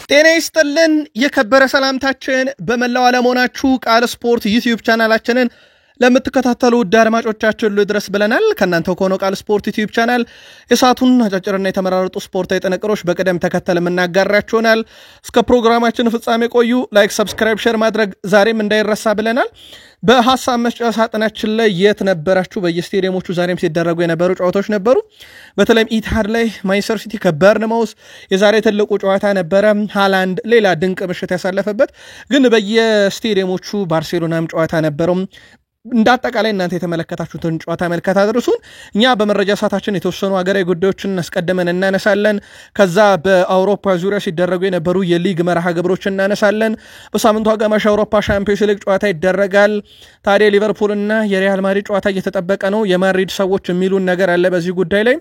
ጤና ይስጥልን የከበረ ሰላምታችን በመላው ዓለም ሆናችሁ ቃል ስፖርት ዩቲዩብ ቻናላችንን ለምትከታተሉ ውድ አድማጮቻችን ድረስ ብለናል። ከናንተው ከሆነው ቃል ስፖርት ዩቲዩብ ቻናል የሰዓቱን አጫጭርና የተመራረጡ ስፖርታዊ ጥንቅሮች በቀደም ተከተል የምናጋራችሁ ይሆናል። እስከ ፕሮግራማችን ፍጻሜ ቆዩ። ላይክ፣ ሰብስክራይብ፣ ሼር ማድረግ ዛሬም እንዳይረሳ ብለናል። በሐሳብ መስጫ ሳጥናችን ላይ የት ነበራችሁ? በየስቴዲየሞቹ ዛሬም ሲደረጉ የነበሩ ጨዋታዎች ነበሩ። በተለይም ኢትሃድ ላይ ማንቸስተር ሲቲ ከበርንማውዝ የዛሬ ትልቁ ጨዋታ ነበረ። ሃላንድ ሌላ ድንቅ ምሽት ያሳለፈበት፣ ግን በየስቴዲየሞቹ ባርሴሎናም ጨዋታ ነበረው። እንዳጠቃላይ እናንተ የተመለከታችሁትን ጨዋታ መልከታ አድርሱን። እኛ በመረጃ ሰዓታችን የተወሰኑ ሀገራዊ ጉዳዮችን አስቀድመን እናነሳለን። ከዛ በአውሮፓ ዙሪያ ሲደረጉ የነበሩ የሊግ መርሃ ግብሮችን እናነሳለን። በሳምንቱ አጋማሽ አውሮፓ ሻምፒዮንስ ሊግ ጨዋታ ይደረጋል። ታዲያ ሊቨርፑልና የሪያል ማድሪድ ጨዋታ እየተጠበቀ ነው። የማድሪድ ሰዎች የሚሉን ነገር አለ በዚህ ጉዳይ ላይ።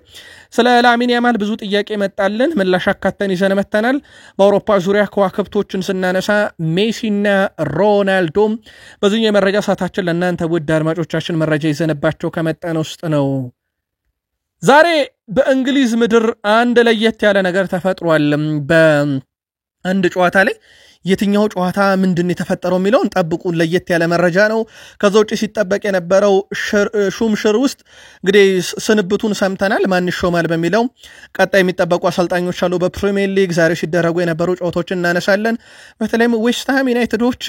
ስለ ላሚን ያማል ብዙ ጥያቄ መጣልን፣ ምላሽ አካተን ይዘን መተናል። በአውሮፓ ዙሪያ ከዋክብቶችን ስናነሳ ሜሲና ሮናልዶ በዚህ የመረጃ ሰዓታችን ለእናንተ ውድ አድማጮቻችን መረጃ ይዘንባቸው ከመጣን ውስጥ ነው። ዛሬ በእንግሊዝ ምድር አንድ ለየት ያለ ነገር ተፈጥሯል። በአንድ ጨዋታ ላይ የትኛው ጨዋታ ምንድን የተፈጠረው የሚለውን ጠብቁን። ለየት ያለ መረጃ ነው። ከዛ ውጪ ሲጠበቅ የነበረው ሹምሽር ውስጥ እንግዲህ ስንብቱን ሰምተናል። ማን ይሾማል በሚለው ቀጣይ የሚጠበቁ አሰልጣኞች አሉ በፕሪሚየር ሊግ። ዛሬ ሲደረጉ የነበሩ ጨዋታዎችን እናነሳለን። በተለይም ዌስትሃም ዩናይትዶች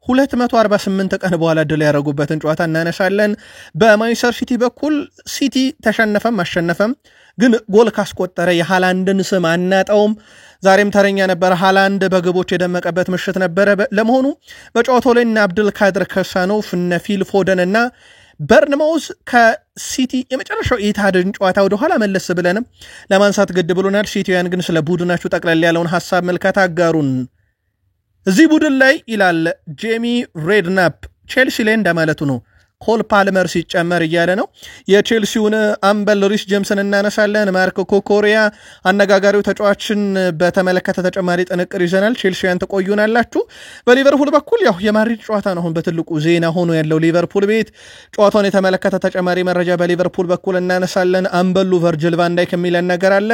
ከ248 ቀን በኋላ ድል ያደረጉበትን ጨዋታ እናነሳለን። በማንቸስተር ሲቲ በኩል ሲቲ ተሸነፈም አሸነፈም፣ ግን ጎል ካስቆጠረ የሃላንድን ስም አናጣውም። ዛሬም ተረኛ ነበረ። ሃላንድ በግቦች የደመቀበት ምሽት ነበረ። ለመሆኑ በጨዋታው ላይ እነ አብዱልካድር ከሳኖፍ እነ ፊል ፎደን እና በርንማውዝ ከሲቲ የመጨረሻው ኢትሃድን ጨዋታ ወደኋላ መለስ ብለንም ለማንሳት ግድ ብሎናል። ሲቲያን ግን ስለ ቡድናችሁ ጠቅላላ ያለውን ሐሳብ መልከታ አጋሩን። እዚህ ቡድን ላይ ይላል ጄሚ ሬድናፕ ቼልሲ ላይ እንደማለቱ ነው ኮል ፓልመር ሲጨመር እያለ ነው። የቼልሲውን አምበል ሪስ ጄምስን እናነሳለን። ማርክ ኮኮሪያ አነጋጋሪው ተጫዋችን በተመለከተ ተጨማሪ ጥንቅር ይዘናል። ቼልሲያን ተቆዩናላችሁ። በሊቨርፑል በኩል ያው የማድሪድ ጨዋታ ነው አሁን በትልቁ ዜና ሆኖ ያለው ሊቨርፑል ቤት። ጨዋታውን የተመለከተ ተጨማሪ መረጃ በሊቨርፑል በኩል እናነሳለን። አምበሉ ቨርጅል ቫን ዳይክ የሚለን ነገር አለ።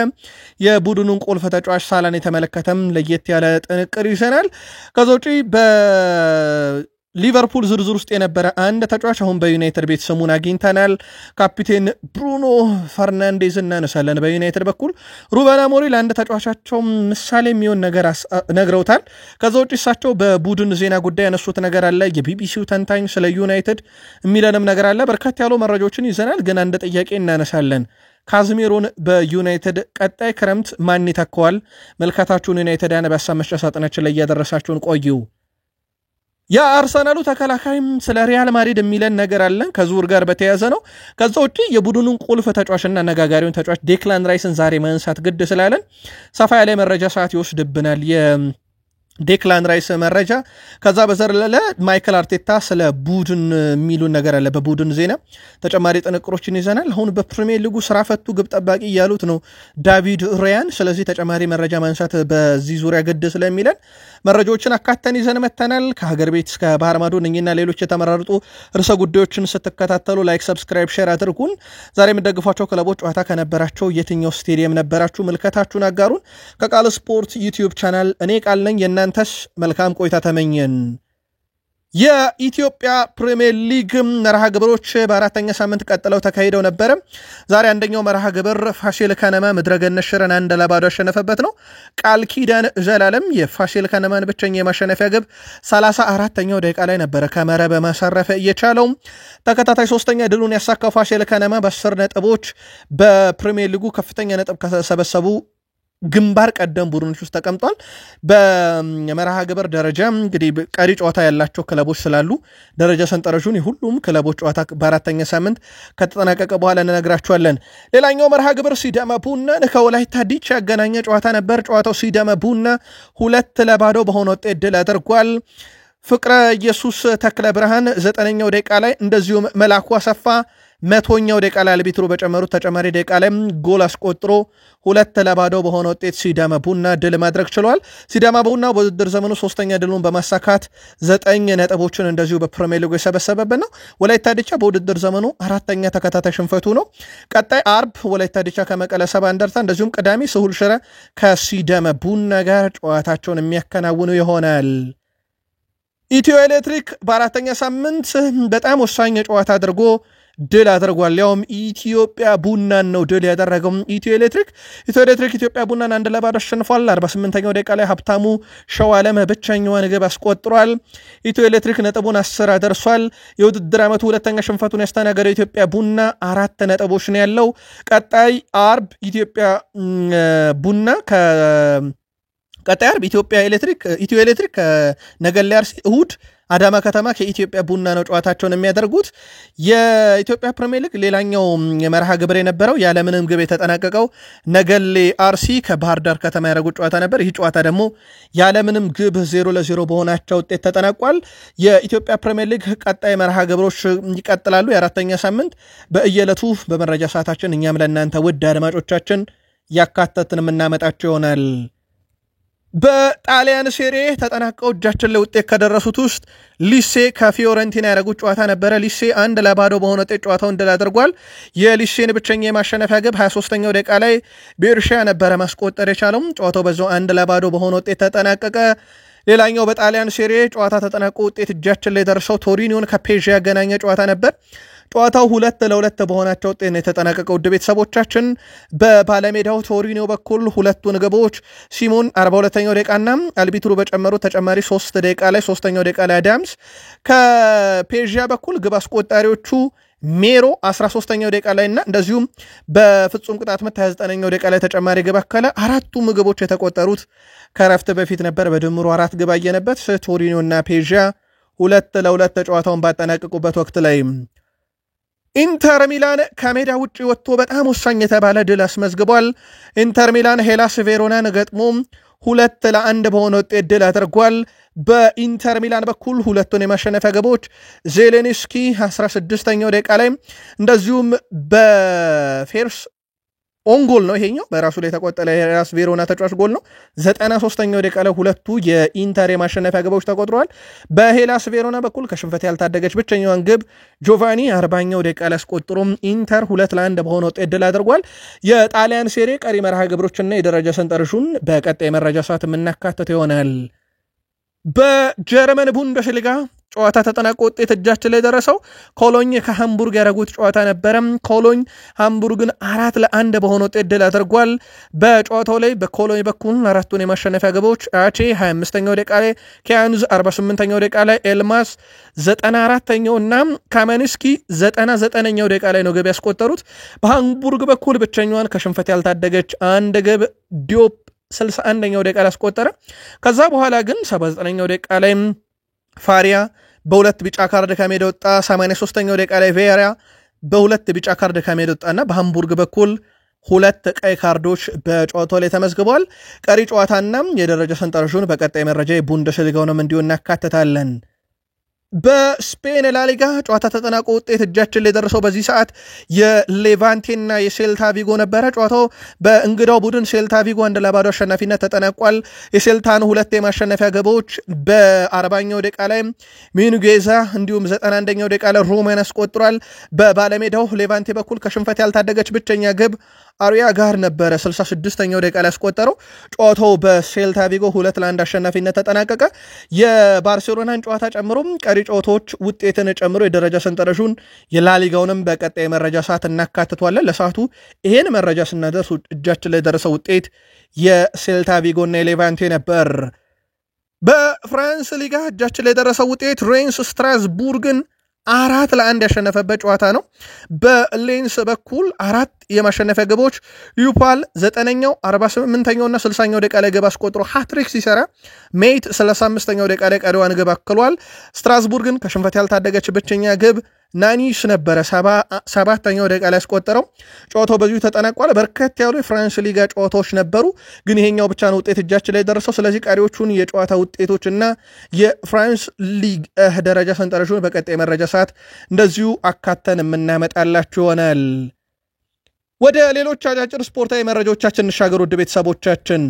የቡድኑን ቁልፍ ተጫዋች ሳላን የተመለከተም ለየት ያለ ጥንቅር ይዘናል። ከዛ ውጪ ሊቨርፑል ዝርዝር ውስጥ የነበረ አንድ ተጫዋች አሁን በዩናይትድ ቤት ስሙን አግኝተናል። ካፒቴን ብሩኖ ፈርናንዴዝ እናነሳለን። በዩናይትድ በኩል ሩበን አሞሪም ለአንድ ተጫዋቻቸው ምሳሌ የሚሆን ነገር ነግረውታል። ከዛ ውጭ እሳቸው በቡድን ዜና ጉዳይ ያነሱት ነገር አለ። የቢቢሲው ተንታኝ ስለ ዩናይትድ የሚለንም ነገር አለ። በርካታ ያሉ መረጃዎችን ይዘናል። ግን አንድ ጥያቄ እናነሳለን። ካዝሜሮን በዩናይትድ ቀጣይ ክረምት ማን ይተካዋል? መልካታችሁን ዩናይትድያን በሀሳብ መስጫ ሳጥናችን ላይ እያደረሳችሁን ቆዩ። የአርሰናሉ ተከላካይም ስለ ሪያል ማድሪድ የሚለን ነገር አለ። ከዙር ጋር በተያያዘ ነው። ከዛ ውጪ የቡድኑን ቁልፍ ተጫዋችና አነጋጋሪውን ተጫዋች ዴክላን ራይስን ዛሬ ማንሳት ግድ ስላለን ሰፋ ያለ መረጃ ሰዓት ይወስድብናል ዴክላን ራይስ መረጃ። ከዛ በዘለለ ማይክል አርቴታ ስለ ቡድን የሚሉን ነገር አለ። በቡድን ዜና ተጨማሪ ጥንቅሮችን ይዘናል። አሁን በፕሪሚየር ሊጉ ስራ ፈቱ ግብ ጠባቂ እያሉት ነው ዳቪድ ራያን። ስለዚህ ተጨማሪ መረጃ ማንሳት በዚህ ዙሪያ ግድ ስለሚለን መረጃዎችን አካተን ይዘን መተናል። ከሀገር ቤት እስከ ባህር ማዶ እነኝና ሌሎች የተመራረጡ ርዕሰ ጉዳዮችን ስትከታተሉ ላይክ፣ ሰብስክራይብ፣ ሼር አድርጉን። ዛሬ የምትደግፏቸው ክለቦች ጨዋታ ከነበራቸው የትኛው ስቴዲየም ነበራችሁ? ምልከታችሁን አጋሩን። ከቃል ስፖርት ዩቲዩብ ቻናል እኔ ቃል ነኝ። የእናንተስ መልካም ቆይታ ተመኘን። የኢትዮጵያ ፕሪሚየር ሊግ መርሃ ግብሮች በአራተኛ ሳምንት ቀጥለው ተካሂደው ነበረ። ዛሬ አንደኛው መርሃ ግብር ፋሲል ከነማ ምድረገነት ሽረን 1-0 ያሸነፈበት ነው። ቃል ኪዳን ዘላለም የፋሲል ከነማን ብቸኛ የማሸነፊያ ግብ 34ኛው ደቂቃ ላይ ነበረ ከመረብ ማሳረፍ የቻለው። ተከታታይ ሶስተኛ ድሉን ያሳካው ፋሲል ከነማ በ10 ነጥቦች በፕሪሚየር ሊጉ ከፍተኛ ነጥብ ከሰበሰቡ ግንባር ቀደም ቡድኖች ውስጥ ተቀምጧል። በመርሃ ግብር ደረጃ እንግዲህ ቀሪ ጨዋታ ያላቸው ክለቦች ስላሉ ደረጃ ሰንጠረዡን የሁሉም ክለቦች ጨዋታ በአራተኛ ሳምንት ከተጠናቀቀ በኋላ እንነግራችኋለን። ሌላኛው መርሃ ግብር ሲዳማ ቡናን ከወላይታ ዲቻ ያገናኘ ጨዋታ ነበር። ጨዋታው ሲዳማ ቡና 2-0 በሆነ ውጤት ድል አድርጓል። ፍቅረ ኢየሱስ ተክለ ብርሃን 9ኛው ደቂቃ ላይ እንደዚሁም መላኩ አሰፋ 100ኛው ደቂቃ ላይ አልቢትሩ በጨመሩት ተጨማሪ ደቂቃ ላይ ጎል አስቆጥሮ 2-0 በሆነ ውጤት ሲዳማ ቡና ድል ማድረግ ችሏል። ሲዳማ ቡና በውድድር ዘመኑ 3ኛ ድሉን በማሳካት 9 ነጥቦችን እንደዚሁ በፕሪሚየር ሊጉ የሰበሰበበት ነው። ወላይታ ዲቻ በውድድር ዘመኑ 4ኛ ተከታታይ ሽንፈቱ ነው። ቀጣይ አርብ ወላይታ ዲቻ ከመቀለ ሰባ እንደርታ እንደዚሁም ቅዳሜ ስሁል ሽረ ከሲዳማ ቡና ጋር ጨዋታቸውን የሚያከናውኑ ይሆናል። ኢትዮ ኤሌክትሪክ በአራተኛ ሳምንት በጣም ወሳኝ ጨዋታ አድርጎ ድል አድርጓል። ያውም ኢትዮጵያ ቡናን ነው ድል ያደረገው ኢትዮ ኤሌክትሪክ ኢትዮጵያ ቡናን 1-0 አሸንፏል። 48ኛው ደቂቃ ላይ ሀብታሙ ሸዋለም ብቸኛዋን ግብ አስቆጥሯል። ኢትዮ ኤሌክትሪክ ነጥቡን 10 አደርሷል። የውድድር ዓመቱ ሁለተኛ ሽንፈቱን ያስተናገደው ኢትዮጵያ ቡና 4 ነጥቦች ነው ያለው። ቀጣይ አርብ ኢትዮጵያ ቡና ኢትዮ ኤሌክትሪክ ነገሌ አርሲ፣ እሁድ አዳማ ከተማ ከኢትዮጵያ ቡና ነው ጨዋታቸውን የሚያደርጉት። የኢትዮጵያ ፕሪሚየር ሊግ ሌላኛው የመርሃ ግብር የነበረው ያለምንም ግብ የተጠናቀቀው ነገሌ አርሲ ከባህር ዳር ከተማ ያደረጉት ጨዋታ ነበር። ይህ ጨዋታ ደግሞ ያለምንም ግብ 0-0 በሆናቸው ውጤት ተጠናቋል። የኢትዮጵያ ፕሪሚየር ሊግ ቀጣይ መርሃ ግብሮች ይቀጥላሉ። የአራተኛ ሳምንት በእየለቱ በመረጃ ሰዓታችን እኛም ለእናንተ ውድ አድማጮቻችን ያካተትን የምናመጣቸው ይሆናል። በጣሊያን ሴሪ ተጠናቀው እጃችን ላይ ውጤት ከደረሱት ውስጥ ሊሴ ከፊዮረንቲና ያደረጉት ጨዋታ ነበረ። ሊሴ 1-0 በሆነ ውጤት ጨዋታውን ድል አድርጓል። የሊሴን ብቸኛ የማሸነፊያ ግብ 23ኛው ደቂቃ ላይ ቤርሻ ነበረ ማስቆጠር የቻለው። ጨዋታው በዛው 1-0 በሆነ ውጤት ተጠናቀቀ። ሌላኛው በጣሊያን ሴሪ ጨዋታ ተጠናቆ ውጤት እጃችን ላይ ደርሰው ቶሪኒዮን ከፔዥ ያገናኘ ጨዋታ ነበር። ጨዋታው 2-2 በሆናቸው ውጤት ነው የተጠናቀቀው። ውድ ቤተሰቦቻችን በባለሜዳው ቶሪኒዮ በኩል ሁለቱን ግቦች ሲሞን 42ኛው ደቂቃና አልቢትሩ በጨመሩት ተጨማሪ 3 ደቂቃ ላይ 3ኛው ደቂቃ ላይ አዳምስ፣ ከፔዥ በኩል ግብ አስቆጣሪዎቹ ሜሮ 13ኛው ደቂቃ ላይና እንደዚሁም በፍጹም ቅጣት ምት 29ኛው ደቂቃ ላይ ተጨማሪ ግብ አከለ። አራቱም ግቦች የተቆጠሩት ከረፍት በፊት ነበር። በድምሩ 4 ግብ አየነበት። ቶሪኒዮና ፔዥ 2-2 ተጨዋታውን ባጠናቀቁበት ወቅት ላይ ኢንተር ሚላን ከሜዳ ውጭ ወጥቶ በጣም ወሳኝ የተባለ ድል አስመዝግቧል። ኢንተር ሚላን ሄላስ ቬሮናን ገጥሞ 2-1 በሆነ ውጤት ድል አድርጓል። በኢንተር ሚላን በኩል ሁለቱን የማሸነፊያ ግቦች ዜሌንስኪ 16ኛው ደቂቃ ላይ እንደዚሁም በፌርስ ኦንጎል ነው። ይሄኛው በራሱ ላይ ተቆጠለ የራስ ቬሮና ተጫዋች ጎል ነው። 93ኛው ደቂቃ ላይ ሁለቱ የኢንተር የማሸነፊያ ግቦች ተቆጥረዋል። በሄላስ ቬሮና በኩል ከሽንፈት ያልታደገች ብቸኛዋን ግብ ጆቫኒ 40ኛው ደቂቃ ላይ አስቆጥሮም ኢንተር 2-1 በሆነ ውጤት ድል አድርጓል። የጣሊያን ሴሪ ቀሪ መርሃ ግብሮችና የደረጃ ሰንጠረዡን በቀጣይ መረጃ ሰዓት የምናካተት ይሆናል። በጀርመን ቡንደስሊጋ ጨዋታ ተጠናቆ ውጤት እጃችን ላይ ደረሰው ኮሎኝ ከሃምቡርግ ያደረጉት ጨዋታ ነበረ። ኮሎኝ ሃምቡርግን 4-1 በሆነ ውጤት ድል አድርጓል። በጨዋታው ላይ በኮሎኝ በኩል አራቱን የማሸነፊያ ግቦች አቼ 25ኛው ደቂቃ ላይ፣ ኪያኑዝ 48ኛው ደቂቃ ላይ፣ ኤልማስ 94ኛው እና ካመንስኪ 99ኛው ደቂቃ ላይ ነው ግብ ያስቆጠሩት። በሃምቡርግ በኩል ብቸኛዋን ከሽንፈት ያልታደገች አንድ ግብ ዲዮፕ 61ኛው ደቂቃ ላይ አስቆጠረ። ከዛ በኋላ ግን 79ኛው ደቂቃ ላይ ፋሪያ በሁለት ቢጫ ካርድ ከሜዳ ወጣ። 83ኛው ደቂቃ ላይ ቬሪያ በሁለት ቢጫ ካርድ ከሜዳ ወጣና በሃምቡርግ በኩል 2 ቀይ ካርዶች በጨዋታው ላይ ተመዝግበዋል። ቀሪ ጨዋታና የደረጃ ሰንጠረዡን በቀጣይ መረጃ የቡንደስሊጋውንም እንዲሁ እናካተታለን። በስፔን ላሊጋ ጨዋታ ተጠናቆ ውጤት እጃችን ላይ ደረሰው በዚህ ሰዓት የሌቫንቴና የሴልታ ቪጎ ነበረ። ጨዋታው በእንግዳው ቡድን ሴልታ ቪጎ 1-0 አሸናፊነት ተጠናቋል። የሴልታን 2 የማሸነፊያ ግቦች በ40ኛው ደቂቃ ላይ ሚኑጌዛ እንዲሁም 91ኛው ደቂቃ ላይ ሮማን አስቆጥሯል። በባለሜዳው ሌቫንቴ በኩል ከሽንፈት ያልታደገች ብቸኛ ግብ አሪያ ጋር ነበረ 66ኛው ደቂቃ ላይ ያስቆጠረው። ጨዋታው በሴልታ ቪጎ 2-1 አሸናፊነት ተጠናቀቀ። የባርሴሎናን ጨዋታ ጨምሮ ቀሪ ጨዋታዎች ውጤትን ጨምሮ የደረጃ ሰንጠረዡን የላሊጋውንም በቀጣይ መረጃ ሰዓት እናካትቷለን። ለሰዓቱ ይሄን መረጃ ስናደርስ እጃችን ላይ ደረሰው ውጤት የሴልታ ቪጎና የሌቫንቴ ነበር። በፍራንስ ሊጋ እጃችን ላይ ደረሰው ውጤት ሬንስ ስትራስቡርግን 4-1 ያሸነፈበት ጨዋታ ነው። በሌንስ በኩል 4 የማሸነፊያ ግቦች ዩፓል 9ኛው 48ኛው እና 60ኛው ደቂቃ ላይ ግብ አስቆጥሮ ሃትሪክ ሲሰራ ሜይት 35ኛው ደቂቃ ላይ ቀሪዋን ግብ አክሏል። ስትራስቡርግን ከሽንፈት ያልታደገች ብቸኛ ግብ ናኒስ ነበረ 7ኛው ደቂቃ ላይ ያስቆጠረው። ጨዋታው በዚሁ ተጠናቋል። በርከት ያሉ የፍራንስ ሊጋ ጨዋታዎች ነበሩ፣ ግን ይሄኛው ብቻ ነው ውጤት እጃችን ላይ ደረሰው። ስለዚህ ቀሪዎቹን የጨዋታ ውጤቶችና የፍራንስ ሊግ ደረጃ ሰንጠረዡን በቀጣይ መረጃ ሰዓት እንደዚሁ አካተን የምናመጣላችሁ ይሆናል። ወደ ሌሎች አጫጭር ስፖርታዊ መረጃዎቻችን እንሻገር። ውድ ቤተሰቦቻችን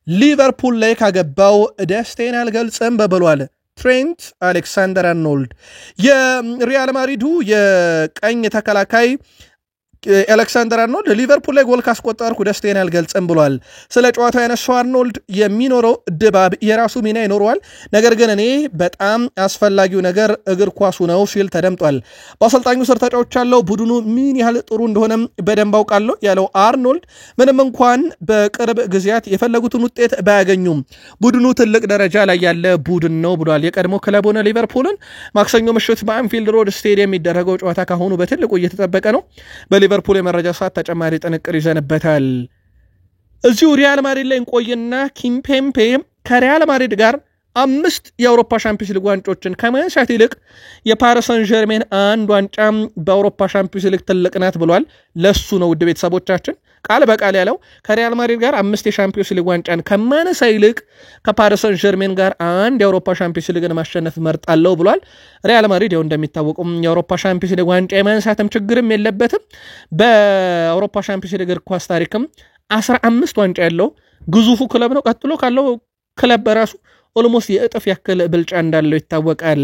ሊቨርፑል ላይ ካገባው ደስታዬን አልገልጽም ብሏል ትሬንት አሌክሳንደር-አርኖልድ። የሪያል ማድሪዱ የቀኝ ተከላካይ አሌክሳንደር-አርኖልድ ሊቨርፑል ላይ ጎል ካስቆጠርኩ ደስታዬን አልገልጽም ብሏል። ስለ ጨዋታው ያነሳው አርኖልድ የሚኖረው ድባብ የራሱ ሚና ይኖረዋል፣ ነገር ግን እኔ በጣም አስፈላጊው ነገር እግር ኳሱ ነው ሲል ተደምጧል። በአሰልጣኙ ስር ተጫውቻለሁ፣ ቡድኑ ምን ያህል ጥሩ እንደሆነም በደንብ አውቃለሁ ያለው አርኖልድ ምንም እንኳን በቅርብ ጊዜያት የፈለጉትን ውጤት ባያገኙም ቡድኑ ትልቅ ደረጃ ላይ ያለ ቡድን ነው ብሏል። የቀድሞ ክለብ ሆነ ሊቨርፑልን ማክሰኞ ምሽት በአንፊልድ ሮድ ስቴዲየም የሚደረገው ጨዋታ ካሁኑ በትልቁ እየተጠበቀ ነው። በሊቨርፑል የመረጃ ሰዓት ተጨማሪ ጥንቅር ይዘንበታል። እዚሁ ሪያል ማድሪድ ላይ እንቆይና ኪምፔምፔ ከሪያል ማድሪድ ጋር 5 የአውሮፓ ሻምፒዮንስ ሊግ ዋንጫዎችን ከማንሳት ይልቅ የፓሪስ ሰን ዠርሜን አንድ ዋንጫ በአውሮፓ ሻምፒዮንስ ሊግ ትልቅ ናት ብሏል። ለሱ ነው ውድ ቤተሰቦቻችን ቃል በቃል ያለው ከሪያል ማድሪድ ጋር 5 የሻምፒዮንስ ሊግ ዋንጫን ከማነሳ ይልቅ ከፓሪስ ሰን ዠርሜን ጋር አንድ የአውሮፓ ሻምፒዮንስ ሊግን ማሸነፍ መርጣለሁ ብሏል። ሪያል ማድሪድ ያው እንደሚታወቀው የአውሮፓ ሻምፒዮንስ ሊግ ዋንጫ የማንሳትም ችግርም የለበትም። በአውሮፓ ሻምፒዮንስ ሊግ እግር ኳስ ታሪክም 15 ዋንጫ ያለው ግዙፉ ክለብ ነው። ቀጥሎ ካለው ክለብ በራሱ ኦልሞስት የእጥፍ ያክል ብልጫ እንዳለው ይታወቃል።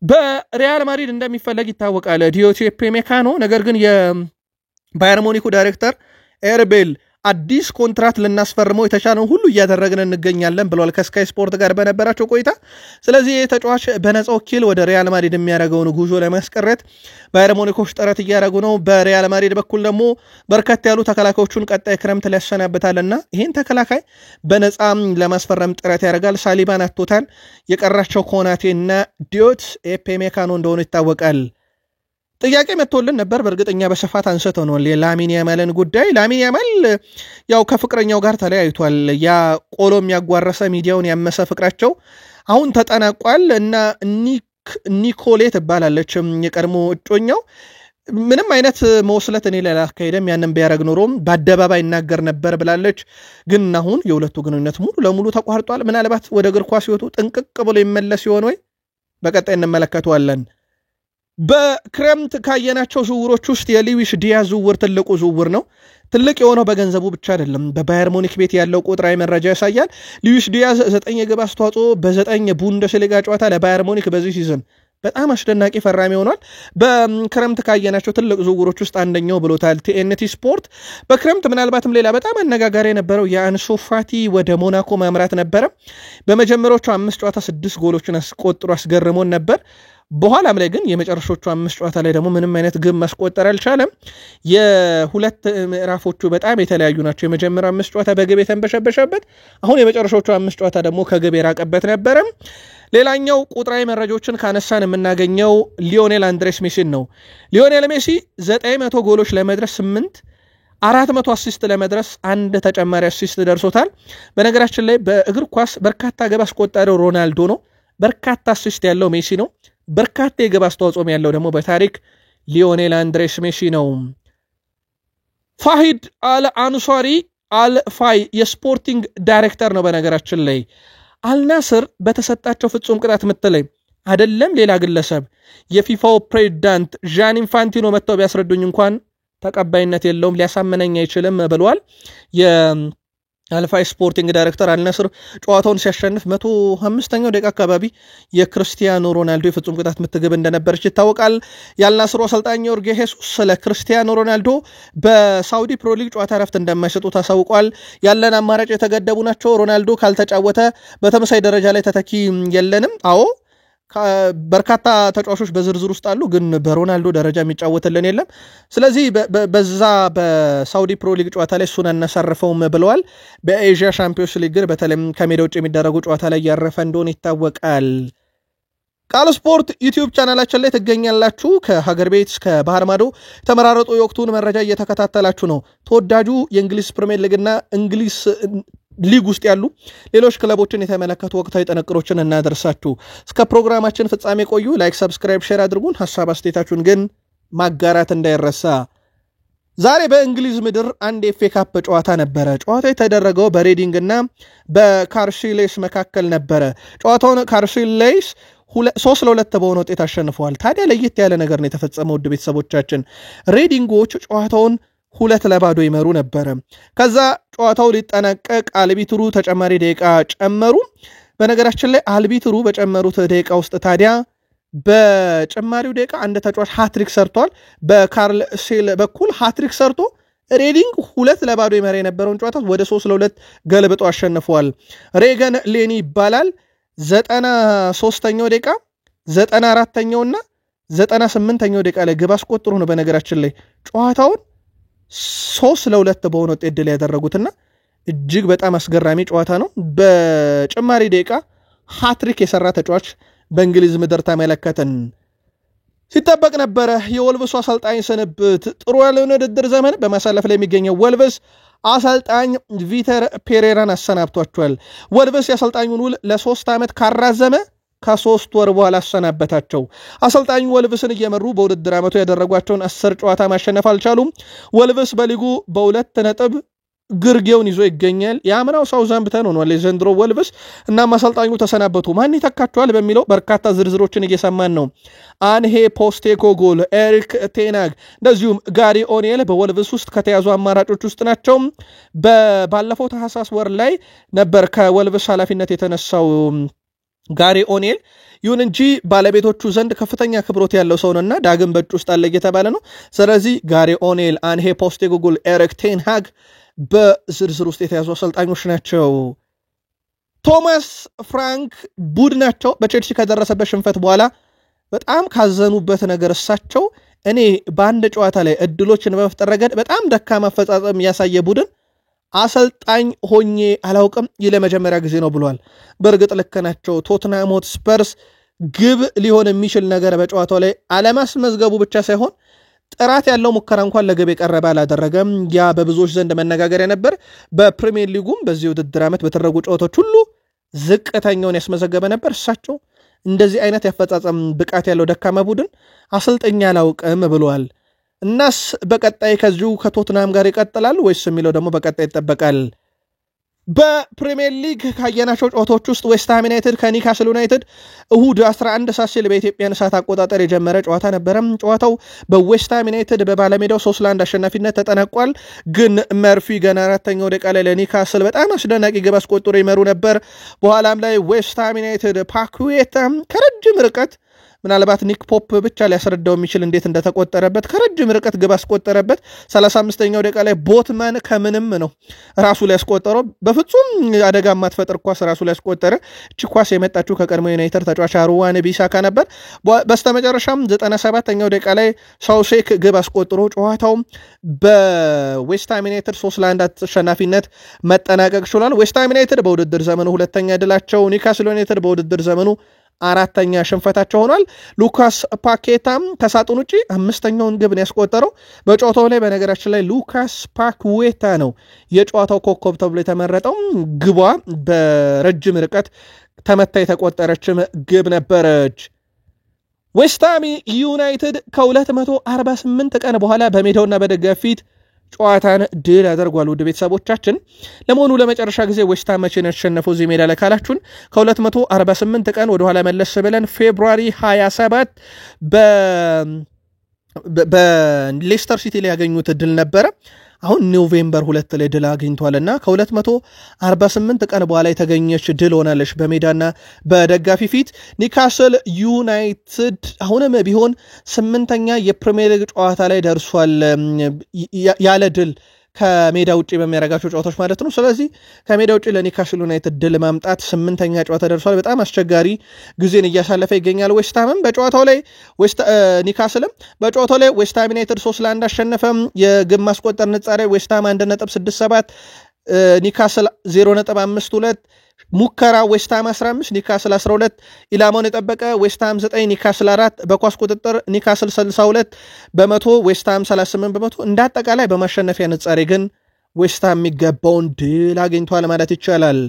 በሪያል ማድሪድ እንደሚፈለግ ይታወቃል ዲዮቴፔ ሜካኖ። ነገር ግን የባየር ሙኒኩ ዳይሬክተር ኤርቤል አዲስ ኮንትራት ልናስፈርመው የተቻለውን ሁሉ እያደረግን እንገኛለን ብለዋል ከስካይ ስፖርት ጋር በነበራቸው ቆይታ። ስለዚህ ተጫዋች በነፃ ወኪል ወደ ሪያል ማድሪድ የሚያደርገውን ጉዞ ለማስቀረት ባየር ሙኒኮች ጥረት እያደረጉ ነው። በሪያል ማድሪድ በኩል ደግሞ በርከት ያሉ ተከላካዮቹን ቀጣይ ክረምት ላይ ያሰናብታልና ይህን ተከላካይ በነፃ ለማስፈረም ጥረት ያደርጋል። ሳሊባን አቶታል። የቀራቸው ኮናቴና ዲዮት ኤፔ ሜካኖ እንደሆኑ ይታወቃል። ጥያቄ መጥቶልን ነበር። በእርግጠኛ በስፋት አንስተነዋል የላሚን ያማልን ጉዳይ። ላሚን ያማል ያው ከፍቅረኛው ጋር ተለያይቷል። ያ ቆሎ የሚያጓረሰ ሚዲያውን ያመሰ ፍቅራቸው አሁን ተጠናቋል እና ኒኮሌ ትባላለች የቀድሞ እጮኛው። ምንም አይነት መወስለት እኔ ላይ አላካሄደም፣ ያንን ቢያደርግ ኖሮም በአደባባይ ይናገር ነበር ብላለች። ግን አሁን የሁለቱ ግንኙነት ሙሉ ለሙሉ ተቋርጧል። ምናልባት ወደ እግር ኳስ ህይወቱ ጥንቅቅ ብሎ ይመለስ ይሆን ወይ? በቀጣይ እንመለከተዋለን። በክረምት ካየናቸው ዝውውሮች ውስጥ የሉዊስ ዲያዝ ዝውውር ትልቁ ዝውውር ነው። ትልቅ የሆነው በገንዘቡ ብቻ አይደለም፣ በባየር ሙኒክ ቤት ያለው ቁጥራዊ መረጃ ያሳያል። ሉዊስ ዲያዝ 9 የግብ አስተዋጽኦ በ9 ቡንደስሊጋ ጨዋታ ለባየር ሙኒክ በዚህ ሲዝን በጣም አስደናቂ ፈራሚ ሆኗል። በክረምት ካየናቸው ትልቅ ዝውውሮች ውስጥ አንደኛው ብሎታል ቲኤንቲ ስፖርት። በክረምት ምናልባትም ሌላ በጣም አነጋጋሪ የነበረው የአንሱ ፋቲ ወደ ሞናኮ ማምራት ነበረ። በመጀመሪያዎቹ 5 ጨዋታ 6 ጎሎችን አስቆጥሮ አስገርሞን ነበር። በኋላም ላይ ግን የመጨረሻዎቹ 5 ጨዋታ ላይ ደግሞ ምንም አይነት ግብ ማስቆጠር አልቻለም። የሁለት ምዕራፎቹ በጣም የተለያዩ ናቸው። የመጀመሪያው 5 ጨዋታ በግብ የተንበሸበሸበት፣ አሁን የመጨረሻዎቹ 5 ጨዋታ ደግሞ ከግብ የራቀበት ነበረ። ሌላኛው ቁጥራዊ መረጃዎችን ካነሳን የምናገኘው ሊዮኔል አንድሬስ ሜሲን ነው። ሊዮኔል ሜሲ 900 ጎሎች ለመድረስ 400 አሲስት ለመድረስ አንድ ተጨማሪ አሲስት ደርሶታል። በነገራችን ላይ በእግር ኳስ በርካታ ግብ አስቆጣሪው ሮናልዶ ነው። በርካታ አሲስት ያለው ሜሲ ነው። በርካታ የግብ አስተዋጽኦም ያለው ደግሞ በታሪክ ሊዮኔል አንድሬስ ሜሲ ነው። ፋሂድ አልአንሷሪ አልፋይ የስፖርቲንግ ዳይሬክተር ነው። በነገራችን ላይ አልናስር በተሰጣቸው ፍጹም ቅጣት ምት ላይ አይደለም ሌላ ግለሰብ የፊፋው ፕሬዚዳንት ዣን ኢንፋንቲኖ መጥተው ቢያስረዱኝ እንኳን ተቀባይነት የለውም፣ ሊያሳመነኝ አይችልም ብለዋል። የአልፋይ ስፖርቲንግ ዳይሬክተር አልናስር ጨዋታውን ሲያሸንፍ 105ኛው ደቂቃ አካባቢ የክርስቲያኖ ሮናልዶ የፍጹም ቅጣት ምት ግብ እንደነበረች ይታወቃል። የአልናስሩ አሰልጣኝ ጆርጌ ሄሱስ ስለ ክርስቲያኖ ሮናልዶ በሳውዲ ፕሮ ሊግ ጨዋታ ረፍት እንደማይሰጡ ታሳውቋል። ያለን አማራጭ የተገደቡ ናቸው። ሮናልዶ ካልተጫወተ በተመሳሳይ ደረጃ ላይ ተተኪ የለንም። አዎ በርካታ ተጫዋቾች በዝርዝር ውስጥ አሉ፣ ግን በሮናልዶ ደረጃ የሚጫወትልን የለም። ስለዚህ በዛ በሳውዲ ፕሮ ሊግ ጨዋታ ላይ እሱን አናሳርፈውም ብለዋል። በኤዥያ ሻምፒዮንስ ሊግ ግን በተለይም ከሜዳ ውጭ የሚደረጉ ጨዋታ ላይ ያረፈ እንደሆነ ይታወቃል። ቃል ስፖርት ዩቲዩብ ቻናላችን ላይ ትገኛላችሁ። ከሀገር ቤት እስከ ባህር ማዶ ተመራረጡ የወቅቱን መረጃ እየተከታተላችሁ ነው። ተወዳጁ የእንግሊዝ ፕሪሚየር ሊግና እንግሊዝ ሊግ ውስጥ ያሉ ሌሎች ክለቦችን የተመለከቱ ወቅታዊ ጥንቅሮችን እናደርሳችሁ። እስከ ፕሮግራማችን ፍጻሜ ቆዩ። ላይክ፣ ሰብስክራይብ፣ ሼር አድርጉን። ሐሳብ አስተያየታችሁን ግን ማጋራት እንዳይረሳ። ዛሬ በእንግሊዝ ምድር አንድ ኤፍኤ ካፕ ጨዋታ ነበረ። ጨዋታው የተደረገው በሬዲንግ እና በካርሺሌስ መካከል ነበረ። ጨዋታውን ካርሺሌስ 3-2 በሆነ ውጤት አሸንፈዋል። ታዲያ ለየት ያለ ነገር ነው የተፈጸመው። ውድ ቤተሰቦቻችን ሬዲንጎች ጨዋታውን 2-0 ይመሩ ነበረ። ከዛ ጨዋታው ሊጠናቀቅ አልቢትሩ ተጨማሪ ደቂቃ ጨመሩ። በነገራችን ላይ አልቢትሩ በጨመሩት ደቂቃ ውስጥ ታዲያ በጨማሪው ደቂቃ አንድ ተጫዋች ሃትሪክ ሰርቷል። በካርል ሴል በኩል ሃትሪክ ሰርቶ ሬዲንግ 2-0 ይመራ የነበረውን ጨዋታ ወደ 3-2 ገልብጦ አሸንፈዋል። ሬገን ሌኒ ይባላል። 93ኛው ደቂቃ 94ኛውና 98ኛው ደቂቃ ላይ ግብ አስቆጥሮ ነው በነገራችን ላይ ጨዋታውን 3-2 በሆነ ውጤት ድል ያደረጉትና እጅግ በጣም አስገራሚ ጨዋታ ነው። በጭማሪ ደቂቃ ሃትሪክ የሰራ ተጫዋች በእንግሊዝ ምድር ተመለከትን። ሲጠበቅ ነበረ የወልቭሱ አሰልጣኝ ስንብት። ጥሩ ያለውን ውድድር ዘመን በማሳለፍ ላይ የሚገኘው ወልቭስ አሰልጣኝ ቪተር ፔሬራን አሰናብቷቸዋል። ወልቭስ የአሰልጣኙን ውል ለ3 ዓመት ካራዘመ ከ3 ወር በኋላ አሰናበታቸው። አሰልጣኙ ወልቭስን እየመሩ በውድድር ዓመቱ ያደረጓቸውን 10 ጨዋታ ማሸነፍ አልቻሉም። ወልቭስ በሊጉ በ2 ነጥብ ግርጌውን ይዞ ይገኛል። የአምናው ሳውዛምፕተን ሆኗል የዘንድሮ ወልቭስ። እናም አሰልጣኙ ተሰናበቱ። ማን ይተካቸዋል በሚለው በርካታ ዝርዝሮችን እየሰማን ነው። አንሄ ፖስቴኮግሉ፣ ኤሪክ ቴናግ እንደዚሁም ጋሪ ኦኔል በወልቭስ ውስጥ ከተያዙ አማራጮች ውስጥ ናቸው። ባለፈው ታህሳስ ወር ላይ ነበር ከወልቭስ ኃላፊነት የተነሳው ጋሪ ኦኔል። ይሁን እንጂ ባለቤቶቹ ዘንድ ከፍተኛ ክብሮት ያለው ሰውንና ዳግም በእጩ ውስጥ አለ እየተባለ ነው። ስለዚህ ጋሪ ኦኔል፣ አንሄ ፖስቴኮግሉ፣ ኤሪክ ቴንሃግ በዝርዝር ውስጥ የተያዙ አሰልጣኞች ናቸው። ቶማስ ፍራንክ ቡድናቸው በቼልሲ ከደረሰበት ሽንፈት በኋላ በጣም ካዘኑበት ነገር እሳቸው እኔ በአንድ ጨዋታ ላይ እድሎችን በመፍጠር ረገድ በጣም ደካማ አፈጻጸም ያሳየ ቡድን አሰልጣኝ ሆኜ አላውቅም፣ ይህ ለመጀመሪያ ጊዜ ነው ብሏል። በእርግጥ ልክ ናቸው። ቶትንሃም ሆትስፐርስ ግብ ሊሆን የሚችል ነገር በጨዋታው ላይ አለማስመዝገቡ ብቻ ሳይሆን ጥራት ያለው ሙከራ እንኳን ለግብ የቀረበ አላደረገም። ያ በብዙዎች ዘንድ መነጋገሪያ ነበር። በፕሪሚየር ሊጉም በዚህ ውድድር ዓመት በተደረጉ ጨዋታዎች ሁሉ ዝቅተኛውን ያስመዘገበ ነበር። እሳቸው እንደዚህ አይነት ያፈጻጸም ብቃት ያለው ደካማ ቡድን አሰልጠኛ አላውቅም ብለዋል። እናስ በቀጣይ ከዚሁ ከቶትናም ጋር ይቀጥላል ወይስ የሚለው ደግሞ በቀጣይ ይጠበቃል። በፕሪሚየር ሊግ ካየናቸው ጨዋታዎች ውስጥ ዌስትሃም ዩናይትድ ከኒካስል ዩናይትድ እሁድ 11 ሰዓት ሲል በኢትዮጵያን ሰዓት አቆጣጠር የጀመረ ጨዋታ ነበረ። ጨዋታው በዌስትሃም ዩናይትድ በባለሜዳው 3-1 አሸናፊነት ተጠናቋል። ግን መርፊ ገና 4ኛው ደቂቃ ላይ ለኒካስል በጣም አስደናቂ ግብ አስቆጥሮ ይመሩ ነበር። በኋላም ላይ ዌስትሃም ዩናይትድ ፓኩዌታ ከረጅም ርቀት ምናልባት ኒክ ፖፕ ብቻ ሊያስረዳው የሚችል እንዴት እንደተቆጠረበት ከረጅም ርቀት ግብ አስቆጠረበት። 35ኛው ደቂቃ ላይ ቦትማን ከምንም ነው ራሱ ላይ ያስቆጠረው። በፍጹም አደጋ ማትፈጥር ኳስ ራሱ ላይ ያስቆጠረ። እቺ ኳስ የመጣችው ከቀድሞ ዩናይትድ ተጫዋች አሩዋን ቢሳካ ነበር። በስተመጨረሻም 97ኛው ደቂቃ ላይ ሳውሴክ ግብ አስቆጥሮ ጨዋታው በዌስትሃም ዩናይትድ 3-1 አሸናፊነት መጠናቀቅ ችሏል። ዌስትሃም ዩናይትድ በውድድር ዘመኑ 2ኛ ድላቸው፣ ኒካስል ዩናይትድ በውድድር ዘመኑ 4ኛ ሽንፈታቸው ሆኗል። ሉካስ ፓኬታም ከሳጥን ውጪ 5ኛውን ግብን ያስቆጠረው በጨዋታው ላይ። በነገራችን ላይ ሉካስ ፓኩዌታ ነው የጨዋታው ኮከብ ተብሎ የተመረጠው። ግቧ በረጅም ርቀት ተመታ የተቆጠረችም ግብ ነበረች። ዌስትሃም ዩናይትድ ከ248 ቀን በኋላ በሜዳውና በደጋፊ ፊት ጨዋታን ድል አድርጓል። ውድ ቤተሰቦቻችን ለመሆኑ ለመጨረሻ ጊዜ ዌስትሃም መቼ ነው ያሸነፈው እዚህ ሜዳ ላይ ካላችሁን ከ248 ቀን ወደኋላ መለስ ብለን ፌብሩዋሪ 27 በሌስተር ሲቲ ላይ ያገኙት ድል ነበረ። አሁን ኖቬምበር 2 ላይ ድል አግኝቷልና ከ248 ቀን በኋላ የተገኘች ድል ሆናለች በሜዳና በደጋፊ ፊት። ኒካስል ዩናይትድ አሁንም ቢሆን 8ኛ የፕሪሚየር ሊግ ጨዋታ ላይ ደርሷል ያለ ድል ከሜዳ ውጪ በሚያረጋቸው ጨዋታዎች ማለት ነው። ስለዚህ ከሜዳ ውጪ ለኒካስል ዩናይትድ ድል ማምጣት 8ኛ ጨዋታ ደርሷል። በጣም አስቸጋሪ ጊዜን እያሳለፈ ይገኛል። ዌስትሃምም በጨዋታው ላይ ኒካስልም በጨዋታው ላይ ዌስትሃም ዩናይትድ 3-1 አሸነፈ። የግብ ማስቆጠር ንጻሬ ዌስትሃም 1.67 ኒካስል 0.52 ሙከራ ዌስትሃም 15 ኒካስል 12 ኢላማውን የጠበቀ ዌስትሃም 9 ኒካስል 4 በኳስ ቁጥጥር ኒካስል 62 በመቶ ዌስትሃም 38 በመቶ እንዳጠቃላይ በማሸነፊያ ንጻሬ ግን ዌስትሃም የሚገባውን ድል አግኝቷል ማለት ይቻላል።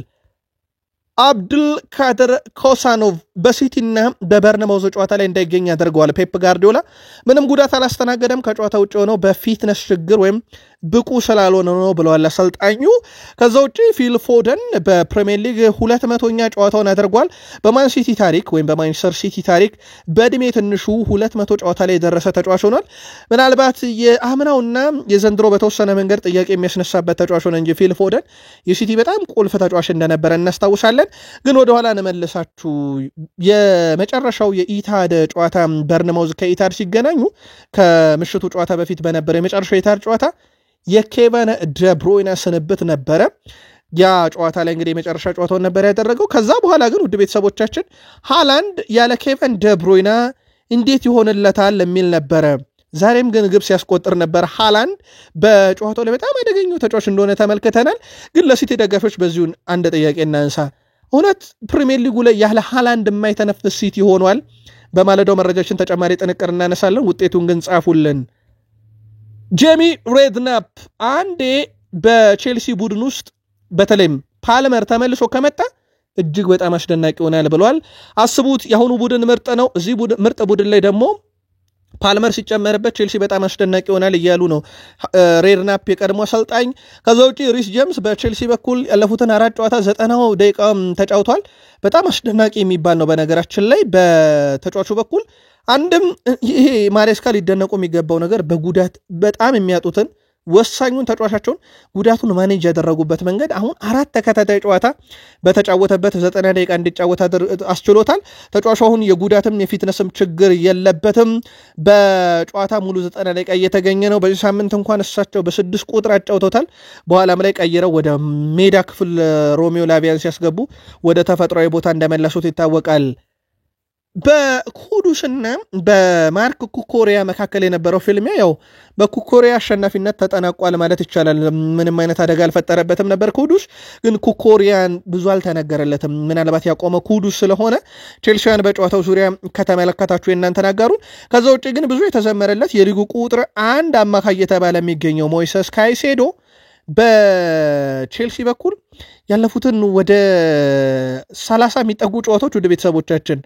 አብዱል ካድር ኮሳኖቭ በሲቲና በበርንማውዝ ጨዋታ ላይ እንዳይገኝ ያደርገዋል ፔፕ ጋርዲዮላ። ምንም ጉዳት አላስተናገደም፣ ከጨዋታ ውጭ ሆነው በፊትነስ ችግር ወይም ብቁ ስላልሆነ ነው ብለዋል አሰልጣኙ። ከዛ ውጪ ፊል ፎደን በፕሪሚየር ሊግ 200ኛ ጨዋታውን አድርጓል። በማን ሲቲ ታሪክ ወይም በማንቸስተር ሲቲ ታሪክ በእድሜ ትንሹ 200 ጨዋታ ላይ የደረሰ ተጫዋች ሆኗል። ምናልባት የአምናውና የዘንድሮ በተወሰነ መንገድ ጥያቄ የሚያስነሳበት ተጫዋች ሆነ እንጂ ፊል ፎደን የሲቲ በጣም ቁልፍ ተጫዋች እንደነበረ እናስታውሳለን። ግን ወደኋላ እንመልሳችሁ የመጨረሻው የኢታድ ጨዋታ በርንማውዝ ከኢታድ ሲገናኙ ከምሽቱ ጨዋታ በፊት በነበረ የመጨረሻው የኢታድ ጨዋታ የኬቨን ደብሮይና ስንብት ነበረ። ያ ጨዋታ ላይ እንግዲህ የመጨረሻ ጨዋታውን ነበር ያደረገው። ከዛ በኋላ ግን ውድ ቤተሰቦቻችን ሃላንድ ያለ ኬቨን ደብሮይና እንዴት ይሆንለታል የሚል ነበረ። ዛሬም ግን ግብ ሲያስቆጥር ነበር። ሃላንድ በጨዋታው ላይ በጣም አደገኛው ተጫዋች እንደሆነ ተመልክተናል። ግን ለሲቲ ደጋፊዎች በዚሁን አንድ ጥያቄ እናንሳ። እውነት ፕሪሚየር ሊጉ ላይ ያለ ሃላንድ የማይተነፍስ ሲቲ ሆኗል? በማለዳው መረጃችን ተጨማሪ ጥንቅር እናነሳለን። ውጤቱን ግን ጻፉልን። ጄሚ ሬድናፕ አንዴ በቼልሲ ቡድን ውስጥ በተለይም ፓልመር ተመልሶ ከመጣ እጅግ በጣም አስደናቂ ይሆናል ብለዋል። አስቡት፣ የአሁኑ ቡድን ምርጥ ነው። እዚህ ምርጥ ቡድን ላይ ደግሞ ፓልመር ሲጨመርበት ቼልሲ በጣም አስደናቂ ይሆናል እያሉ ነው ሬድናፕ የቀድሞ አሰልጣኝ። ከዛ ውጪ ሪስ ጄምስ በቼልሲ በኩል ያለፉትን 4 ጨዋታ 90 ደቂቃ ተጫውቷል። በጣም አስደናቂ የሚባል ነው። በነገራችን ላይ በተጫዋቹ በኩል አንድም ይሄ ማሬስካ ሊደነቁ የሚገባው ነገር በጉዳት በጣም የሚያጡትን ወሳኙን ተጫዋቻቸውን ጉዳቱን ማኔጅ ያደረጉበት መንገድ አሁን 4 ተከታታይ ጨዋታ በተጫወተበት 90 ደቂቃ እንዲጫወት አስችሎታል። ተጫዋቹ አሁን የጉዳትም የፊትነስም ችግር የለበትም። በጨዋታ ሙሉ 90 ደቂቃ እየተገኘ ነው። በዚህ ሳምንት እንኳን እሳቸው በ6 ቁጥር አጫውተውታል። በኋላም ላይ ቀይረው ወደ ሜዳ ክፍል ሮሚዮ ላቪያን ሲያስገቡ ወደ ተፈጥሯዊ ቦታ እንደመለሱት ይታወቃል። በኩዱስና በማርክ ኩኮሪያ መካከል የነበረው ፊልሚያ ያው በኩኮሪያ አሸናፊነት ተጠናቋል ማለት ይቻላል። ምንም አይነት አደጋ አልፈጠረበትም ነበር ኩዱስ። ግን ኩኮሪያን ብዙ አልተነገረለትም። ምናልባት ያቆመ ኩዱስ ስለሆነ ቼልሲያን በጨዋታው ዙሪያ ከተመለከታችሁ የእናንተ ተናገሩን። ከዛ ውጭ ግን ብዙ የተዘመረለት የሊጉ ቁጥር 1 አማካይ የተባለ የሚገኘው ሞይሰስ ካይሴዶ በቼልሲ በኩል ያለፉትን ወደ 30 የሚጠጉ ጨዋታዎች ወደ ቤተሰቦቻችን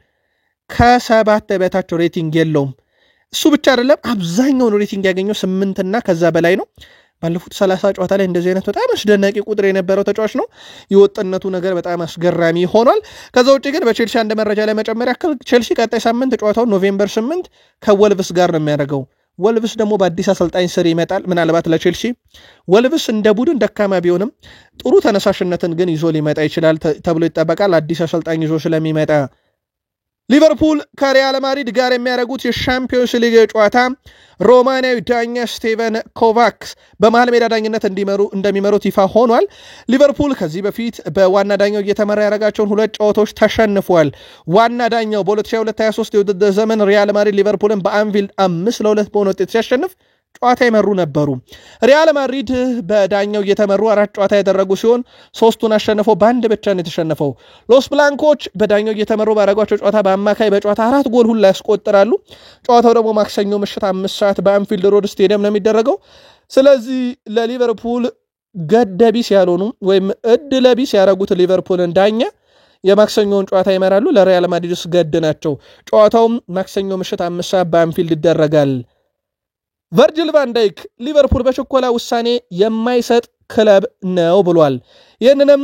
ከ7 በታች ሬቲንግ የለውም። እሱ ብቻ አይደለም፣ አብዛኛውን ሬቲንግ ያገኘው 8 እና ከዛ በላይ ነው። ባለፉት 30 ጨዋታ ላይ እንደዚህ አይነት በጣም አስደናቂ ቁጥር የነበረው ተጫዋች ነው። የወጥነቱ ነገር በጣም አስገራሚ ሆኗል። ከዛ ውጭ ግን በቼልሲ አንድ መረጃ ላይ መጨመር ያክል ቼልሲ ቀጣይ ሳምንት ጨዋታውን ኖቬምበር 8 ከወልቭስ ጋር ነው የሚያደርገው። ወልቭስ ደግሞ በአዲስ አሰልጣኝ ስር ይመጣል። ምናልባት ለቼልሲ ወልቭስ እንደ ቡድን ደካማ ቢሆንም ጥሩ ተነሳሽነትን ግን ይዞ ሊመጣ ይችላል ተብሎ ይጠበቃል። አዲስ አሰልጣኝ ይዞ ስለሚመጣ ሊቨርፑል ከሪያል ማድሪድ ጋር የሚያደርጉት የሻምፒዮንስ ሊግ ጨዋታ ሮማናዊ ዳኛ ስቴቨን ኮቫክስ በመሃል ሜዳ ዳኝነት እንደሚመሩት ይፋ ሆኗል። ሊቨርፑል ከዚህ በፊት በዋና ዳኛው እየተመራ ያደረጋቸውን 2 ጨዋታዎች ተሸንፏል። ዋና ዳኛው በ2022-23 የውድድር ዘመን ሪያል ማድሪድ ሊቨርፑልን በአንፊልድ 5-2 በሆነ ውጤት ሲያሸንፍ ጨዋታ የመሩ ነበሩ። ሪያል ማድሪድ በዳኛው እየተመሩ 4 ጨዋታ ያደረጉ ሲሆን 3ቱን አሸንፈው በአንድ ብቻ ነው የተሸነፈው። ሎስ ብላንኮች በዳኛው እየተመሩ ባደረጓቸው ጨዋታ በአማካይ በጨዋታ 4 ጎል ሁላ ያስቆጥራሉ። ጨዋታው ደግሞ ማክሰኞ ምሽት 5 ሰዓት በአንፊልድ ሮድ ስቴዲየም ነው የሚደረገው። ስለዚህ ለሊቨርፑል ገደቢስ ያልሆኑ ወይም እድለቢስ ያደረጉት ሊቨርፑልን ዳኛ የማክሰኞውን ጨዋታ ይመራሉ። ለሪያል ማድሪድስ ገድ ናቸው። ጨዋታውም ማክሰኞ ምሽት 5 ሰዓት በአንፊልድ ይደረጋል። ቨርጅል ቫን ዳይክ ሊቨርፑል በችኮላ ውሳኔ የማይሰጥ ክለብ ነው ብሏል። ይህንንም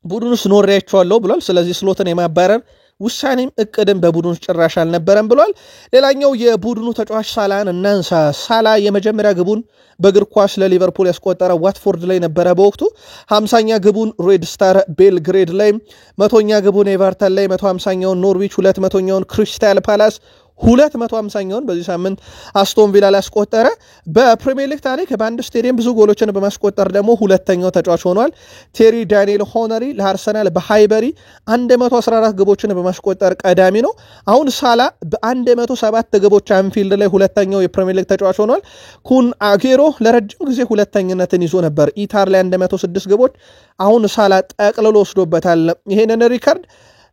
በቡድን ውስጥ ኖሬያቸዋለሁ ብሏል። ስለዚህ ስሎትን የማባረር ውሳኔም እቅድም በቡድን ውስጥ ጭራሽ አልነበረም ብሏል። ሌላኛው የቡድኑ ተጫዋች ሳላን እናንሳ። ሳላ የመጀመሪያ ግቡን በእግር ኳስ ለሊቨርፑል ያስቆጠረ ዋትፎርድ ላይ ነበረ። በወቅቱ 50ኛ ግቡን ሬድ ስታር ቤልግሬድ ላይ፣ 100ኛ ግቡን ኤቨርተን ላይ፣ 150ኛውን ኖርዊች፣ 200ኛውን ክሪስታል ፓላስ፣ 250ኛውን በዚህ ሳምንት አስቶን ቪላ ላይ ያስቆጠረ በፕሪሚየር ሊግ ታሪክ በአንድ ስቴዲየም ብዙ ጎሎችን በማስቆጠር ደግሞ ሁለተኛው ተጫዋች ሆኗል። ቴሪ ዳንኤል ሆነሪ ለአርሰናል በሃይበሪ 114 ግቦችን በማስቆጠር ቀዳሚ ነው። አሁን ሳላ በ107 ግቦች አንፊልድ ላይ ሁለተኛው የፕሪሚየር ሊግ ተጫዋች ሆኗል። ኩን አጌሮ ለረጅም ጊዜ ሁለተኝነትን ይዞ ነበር ኢታር ላይ 106 ግቦች። አሁን ሳላ ጠቅልሎ ወስዶበታል ይሄንን ሪከርድ።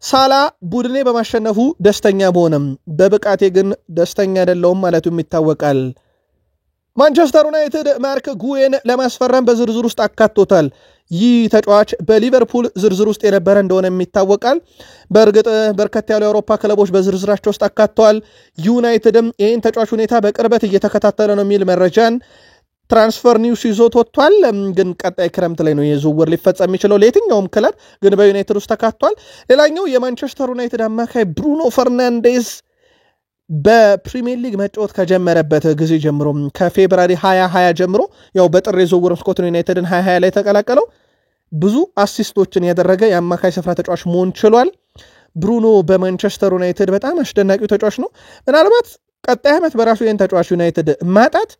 ሳላ ቡድኔ በማሸነፉ ደስተኛ በሆነም በብቃቴ ግን ደስተኛ አይደለሁም ማለቱም ይታወቃል። ማንቸስተር ዩናይትድ ማርክ ጉዌን ለማስፈረም በዝርዝር ውስጥ አካቶታል። ይህ ተጫዋች በሊቨርፑል ዝርዝር ውስጥ የነበረ እንደሆነ ይታወቃል። በእርግጥ በርከት ያሉ የአውሮፓ ክለቦች በዝርዝራቸው ውስጥ አካተዋል። ዩናይትድም ይህን ተጫዋች ሁኔታ በቅርበት እየተከታተለ ነው የሚል መረጃን ትራንስፈር ኒውስ ይዞት ወጥቷል። ግን ቀጣይ ክረምት ላይ ነው የዝውውር ሊፈጸም የሚችለው ለየትኛውም ክለብ፣ ግን በዩናይትድ ውስጥ ተካቷል። ሌላኛው የማንቸስተር ዩናይትድ አማካይ ብሩኖ ፈርናንዴዝ በፕሪሚየር ሊግ መጫወት ከጀመረበት ጊዜ ጀምሮ ከፌብራሪ 2020 ጀምሮ ያው በጥር የዝውውር መስኮት ዩናይትድን 2020 ላይ ተቀላቀለው ብዙ አሲስቶችን ያደረገ የአማካይ ስፍራ ተጫዋች መሆን ችሏል። ብሩኖ በማንቸስተር ዩናይትድ በጣም አስደናቂው ተጫዋች ነው። ምናልባት ቀጣይ ዓመት በራሱ ይህን ተጫዋች ዩናይትድ ማጣት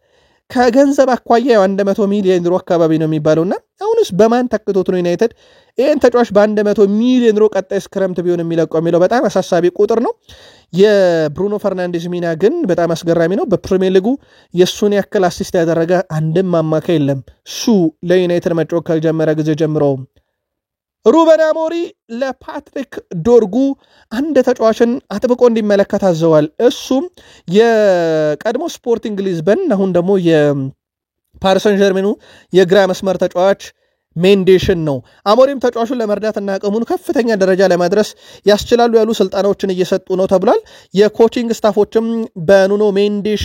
ከገንዘብ አኳያ 100 ሚሊዮን ዩሮ አካባቢ ነው የሚባለውና አሁንስ በማን ተክቶት ነው ዩናይትድ ይህን ተጫዋች በ100 ሚሊዮን ዩሮ ቀጣይ ክረምት ቢሆን የሚለቀው የሚለው በጣም አሳሳቢ ቁጥር ነው። የብሩኖ ፈርናንዴዝ ሚና ግን በጣም አስገራሚ ነው። በፕሪሚየር ሊጉ የሱን ያክል አሲስት ያደረገ አንድም አማካይ የለም እሱ ለዩናይትድ መጫወት ከጀመረ ጊዜ ጀምሮ። ሩበን አሞሪም ለፓትሪክ ዶርጉ አንድ ተጫዋችን አጥብቆ እንዲመለከት አዘዋል። እሱም የቀድሞ ስፖርቲንግ ሊዝበን አሁን ደግሞ የፓሪስ ሰን ዠርሜኑ የግራ መስመር ተጫዋች ሜንዴሽን ነው። አሞሪም ተጫዋቹን ለመርዳትና አቅሙን ከፍተኛ ደረጃ ለማድረስ ያስችላሉ ያሉ ስልጠናዎችን እየሰጡ ነው ተብሏል። የኮቺንግ ስታፎችም በኑኖ ሜንዴሽ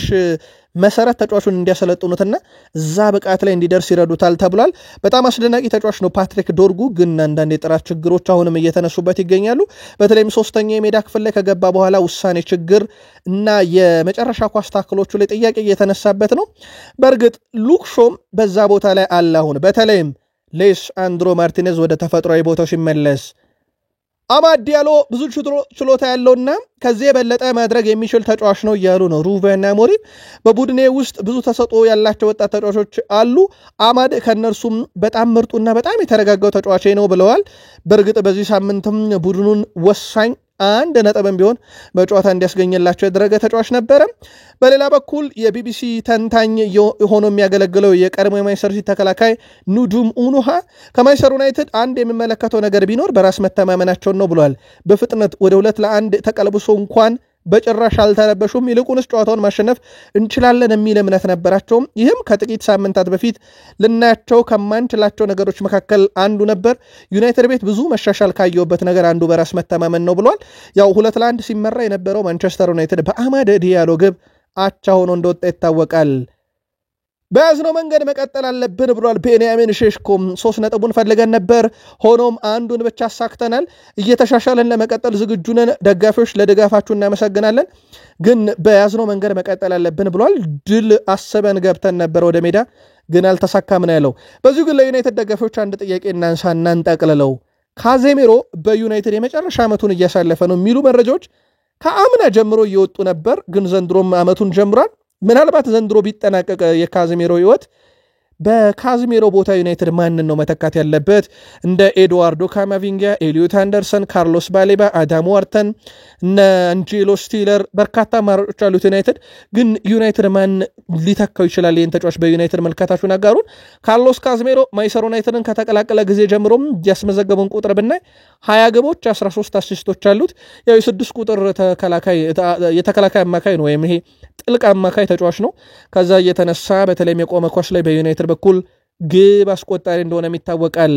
መሰረት ተጫዋቹን እንዲያሰለጥኑትና እዛ ብቃት ላይ እንዲደርስ ይረዱታል ተብሏል። በጣም አስደናቂ ተጫዋች ነው ፓትሪክ ዶርጉ። ግን አንዳንድ የጥራት ችግሮች አሁንም እየተነሱበት ይገኛሉ። በተለይም ሶስተኛ የሜዳ ክፍል ላይ ከገባ በኋላ ውሳኔ ችግር እና የመጨረሻ ኳስ ታክሎቹ ላይ ጥያቄ እየተነሳበት ነው። በእርግጥ ሉክ ሾም በዛ ቦታ ላይ አለ። አሁን በተለይም ሌስ አንድሮ ማርቲኔዝ ወደ ተፈጥሯዊ ቦታው ሲመለስ አማድ ዲያሎ ብዙ ችሎታ ያለውና ከዚህ የበለጠ ማድረግ የሚችል ተጫዋች ነው እያሉ ነው ሩበን አሞሪም። በቡድኔ ውስጥ ብዙ ተሰጥኦ ያላቸው ወጣት ተጫዋቾች አሉ፣ አማድ ከነርሱም በጣም ምርጡና በጣም የተረጋጋው ተጫዋች ነው ብለዋል። በእርግጥ በዚህ ሳምንትም ቡድኑን ወሳኝ አንድ ነጥብም ቢሆን በጨዋታ እንዲያስገኝላቸው ያደረገ ተጫዋች ነበረ። በሌላ በኩል የቢቢሲ ተንታኝ ሆኖ የሚያገለግለው የቀድሞ የማንቸስተር ሲቲ ተከላካይ ኑዱም ኡኑሃ ከማንቸስተር ዩናይትድ አንድ የሚመለከተው ነገር ቢኖር በራስ መተማመናቸውን ነው ብሏል። በፍጥነት ወደ 2-1 ተቀልብሶ እንኳን በጭራሽ አልተረበሹም። ይልቁንስ ጨዋታውን ማሸነፍ እንችላለን የሚል እምነት ነበራቸው። ይህም ከጥቂት ሳምንታት በፊት ልናያቸው ከማንችላቸው ነገሮች መካከል አንዱ ነበር። ዩናይትድ ቤት ብዙ መሻሻል ካየውበት ነገር አንዱ በራስ መተማመን ነው ብሏል። ያው 2-1 ሲመራ የነበረው ማንቸስተር ዩናይትድ በአማድ ዲያሎ ግብ አቻ ሆኖ እንደወጣ ይታወቃል። በያዝነው መንገድ መቀጠል አለብን ብሏል ቤንያሚን ሼሽኮም። 3 ነጥቡን ፈልገን ነበር፣ ሆኖም አንዱን ብቻ አሳክተናል። እየተሻሻለን ለመቀጠል ዝግጁ ነን። ደጋፊዎች ለድጋፋችሁ እናመሰግናለን፣ ግን በያዝነው መንገድ መቀጠል አለብን ብሏል። ድል አስበን ገብተን ነበር ወደ ሜዳ፣ ግን አልተሳካም ነው ያለው። በዚሁ ግን ለዩናይትድ ደጋፊዎች አንድ ጥያቄ እናንሳና እንጠቅልለው። ካዜሜሮ በዩናይትድ የመጨረሻ ዓመቱን እያሳለፈ ነው የሚሉ መረጃዎች ከአምና ጀምሮ እየወጡ ነበር፣ ግን ዘንድሮም ዓመቱን ጀምሯል። ምናልባት ዘንድሮ ቢጠናቀቅ የካዝሜሮ ህይወት በካዝሜሮ ቦታ ዩናይትድ ማንን ነው መተካት ያለበት? እንደ ኤድዋርዶ ካማቪንጋ፣ ኤሊዮት አንደርሰን፣ ካርሎስ ባሌባ፣ አዳም ዋርተን፣ እነ አንጄሎ ስቲለር በርካታ አማራጮች አሉት ዩናይትድ። ግን ዩናይትድ ማን ሊተካው ይችላል? ይህን ተጫዋች በዩናይትድ መልካታችሁን አጋሩን። ካርሎስ ካዝሜሮ ማንቸስተር ዩናይትድን ከተቀላቀለ ጊዜ ጀምሮም ያስመዘገበውን ቁጥር ብናይ 20 ግቦች 13 አሲስቶች አሉት። ያው የ6 ቁጥር የተከላካይ አማካይ ነው፣ ወይም ይሄ ጥልቅ አማካይ ተጫዋች ነው። ከዛ እየተነሳ በተለይም የቆመ ኳስ ላይ በዩናይትድ በኩል ግብ አስቆጣሪ እንደሆነ ይታወቃል።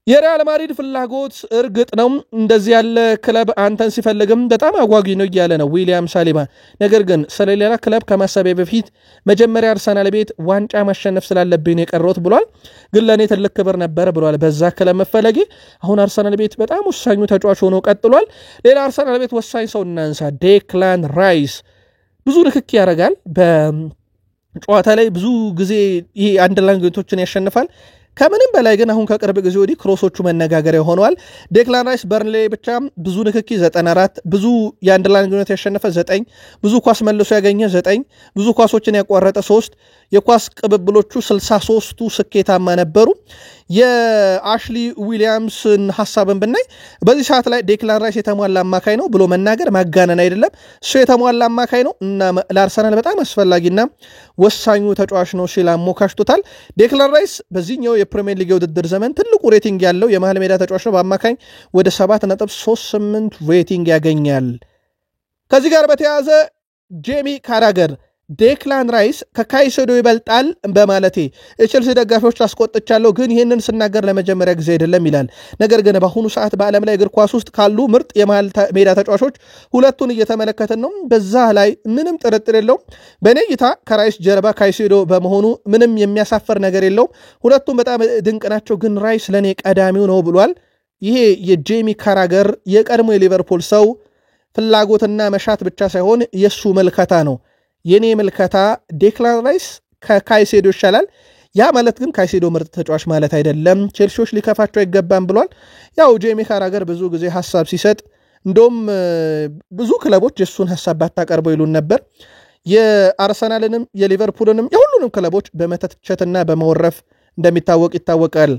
የሪያል ማድሪድ ፍላጎት እርግጥ ነው እንደዚህ ያለ ክለብ አንተን ሲፈልግም በጣም አጓጊ ነው እያለ ነው ዊሊያም ሳሊባ። ነገር ግን ስለሌላ ክለብ ከማሰቤ በፊት መጀመሪያ አርሰናል ቤት ዋንጫ ማሸነፍ ስላለብኝ የቀረውት ብሏል። ግን ለእኔ ትልቅ ክብር ነበር ብሏል በዛ ክለብ መፈለጊ። አሁን አርሰናል ቤት በጣም ወሳኙ ተጫዋች ሆኖ ቀጥሏል። ሌላ አርሰናል ቤት ወሳኝ ሰው እናንሳ። ዴክላን ራይስ ብዙ ንክኪ ያደርጋል በጨዋታ ላይ ብዙ ጊዜ ይሄ አንድ ላንግቶችን ያሸንፋል። ከምንም በላይ ግን አሁን ከቅርብ ጊዜ ወዲህ ክሮሶቹ መነጋገሪያ ሆነዋል። ዴክላን ራይስ በርንሌ ብቻ ብዙ ንክኪ 94፣ ብዙ የአንድ ላንግነት ያሸነፈ 9፣ ብዙ ኳስ መልሶ ያገኘ 9፣ ብዙ ኳሶችን ያቋረጠ 3፣ የኳስ ቅብብሎቹ 63ቱ ስኬታማ ነበሩ። የአሽሊ ዊሊያምስን ሐሳብን ብናይ በዚህ ሰዓት ላይ ዴክላን ራይስ የተሟላ አማካይ ነው ብሎ መናገር ማጋነን አይደለም። እሱ የተሟላ አማካይ ነው እና ለአርሰናል በጣም አስፈላጊና ወሳኙ ተጫዋች ነው ሲል አሞካሽቶታል። ዴክላን ራይስ በዚህኛው የፕሪሚየር ሊግ የውድድር ዘመን ትልቁ ሬቲንግ ያለው የመሃል ሜዳ ተጫዋች ነው። በአማካኝ ወደ 7.38 ሬቲንግ ያገኛል። ከዚህ ጋር በተያያዘ ጄሚ ካራገር ዴክላን ራይስ ከካይሴዶ ይበልጣል በማለቴ የቼልሲ ደጋፊዎች አስቆጥቻለሁ፣ ግን ይህንን ስናገር ለመጀመሪያ ጊዜ አይደለም ይላል። ነገር ግን በአሁኑ ሰዓት በዓለም ላይ እግር ኳስ ውስጥ ካሉ ምርጥ የመሃል ሜዳ ተጫዋቾች ሁለቱን እየተመለከትን ነው። በዛ ላይ ምንም ጥርጥር የለውም። በእኔ እይታ ከራይስ ጀርባ ካይሴዶ በመሆኑ ምንም የሚያሳፈር ነገር የለውም። ሁለቱም በጣም ድንቅ ናቸው፣ ግን ራይስ ለእኔ ቀዳሚው ነው ብሏል። ይሄ የጄሚ ካራገር የቀድሞ የሊቨርፑል ሰው ፍላጎትና መሻት ብቻ ሳይሆን የሱ መልከታ ነው። የኔ መልከታ ዴክላን ራይስ ከካይሴዶ ይሻላል። ያ ማለት ግን ካይሴዶ ምርጥ ተጫዋች ማለት አይደለም፣ ቼልሲዎች ሊከፋቸው አይገባም ብሏል። ያው ጄሚ ካራገር ብዙ ጊዜ ሐሳብ ሲሰጥ እንደውም ብዙ ክለቦች የሱን ሐሳብ ባታቀርበው ይሉን ነበር። የአርሰናልንም የሊቨርፑልንም የሁሉንም ክለቦች በመተቸትና በመወረፍ እንደሚታወቅ ይታወቃል።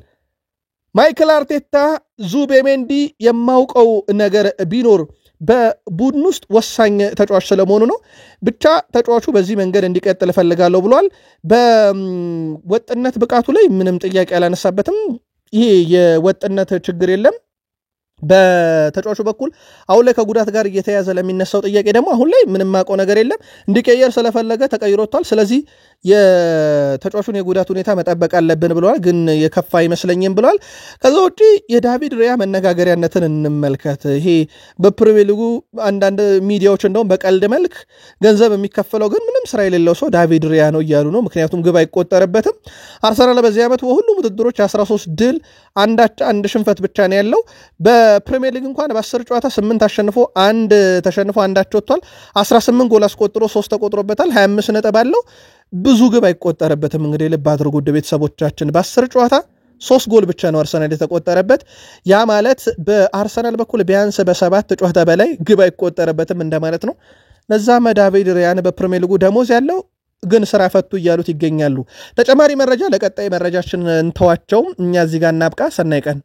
ማይክል አርቴታ ዙቤሜንዲ የማውቀው ነገር ቢኖር በቡድን ውስጥ ወሳኝ ተጫዋች ስለመሆኑ ነው። ብቻ ተጫዋቹ በዚህ መንገድ እንዲቀጥል እፈልጋለሁ ብሏል። በወጥነት ብቃቱ ላይ ምንም ጥያቄ አላነሳበትም። ይሄ የወጥነት ችግር የለም። በተጫዋቹ በኩል አሁን ላይ ከጉዳት ጋር እየተያዘ ለሚነሳው ጥያቄ ደግሞ አሁን ላይ ምንም ማውቀው ነገር የለም። እንዲቀየር ስለፈለገ ተቀይሮታል። ስለዚህ የተጫዋቹን የጉዳት ሁኔታ መጠበቅ አለብን ብለዋል። ግን የከፋ አይመስለኝም ብለዋል። ከዛ ውጪ የዳቪድ ሪያ መነጋገሪያነትን እንመልከት። ይሄ በፕሪሚየር ሊጉ አንዳንድ ሚዲያዎች እንደውም በቀልድ መልክ ገንዘብ የሚከፈለው ግን ምንም ስራ የሌለው ሰው ዳቪድ ሪያ ነው እያሉ ነው። ምክንያቱም ግብ አይቆጠርበትም። አርሰናል በዚህ ዓመት በሁሉም ውድድሮች 13 ድል አንድ ሽንፈት ብቻ ነው ያለው። በፕሪሚየር ሊግ እንኳን በ10 ጨዋታ 8 አሸንፎ አንድ ተሸንፎ አንዳቸው ወጥቷል። 18 ጎል አስቆጥሮ 3 ተቆጥሮበታል። 25 ነጥብ አለው። ብዙ ግብ አይቆጠርበትም። እንግዲህ ልብ አድርጉ ቤተሰቦቻችን፣ በ10 ጨዋታ 3 ጎል ብቻ ነው አርሰናል የተቆጠረበት። ያ ማለት በአርሰናል በኩል ቢያንስ በ7 ጨዋታ በላይ ግብ አይቆጠርበትም እንደማለት ነው። ለዛም ዳቪድ ሪያን በፕሪሚየር ሊጉ ደሞዝ ያለው ግን ስራ ፈቱ እያሉት ይገኛሉ። ተጨማሪ መረጃ ለቀጣይ መረጃችን እንተዋቸው። እኛ እዚህ ጋር እናብቃ። ሰናይ ቀን